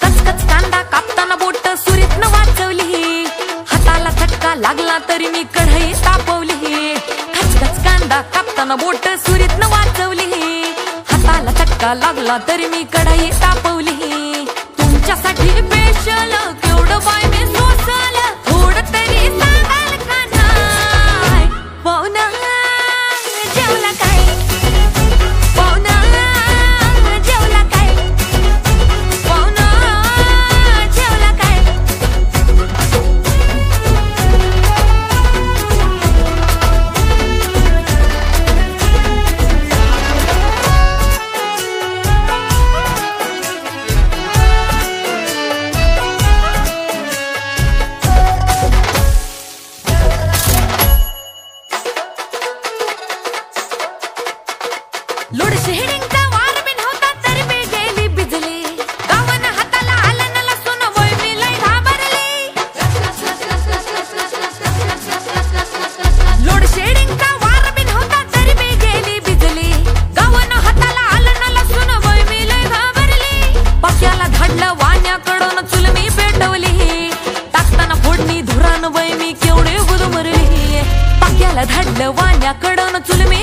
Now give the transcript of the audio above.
कचकच कांदा कापताना बोट सुरीतनं वाचवली, हाताला झटका लागला तरी मी कढई तापवली। कचकच कांदा कापताना बोट सुरीतनं वाचवली, हाताला झटका लागला तरी मी कढई तापवली। तुमच्यासाठी स्पेशल केवढं बाय मी सोसल, थोडं तरी सांगाल का नाय? पाहुणा जेवला काय? पाहुणा जेवला काय? पाहुणा जेवला काय? लोड शेडिंगचा वार बिन होता तरी मी गेली बिजली, गावन हाताला आलं न लसून वय मी लय घाबरली। लोड शेडिंगचा वार बिन होता तरी मी गेली बिजली, गावन हाताला आलं न लसून वय मी लय घाबरली। पाक्याला धाडलं वाण्याकडून चूल मी पेटवली, टाकताना फोडणी धुरान वय मी केवढे गुदमरली। पाक्याला धाडलं वाण्याकडून चूल मी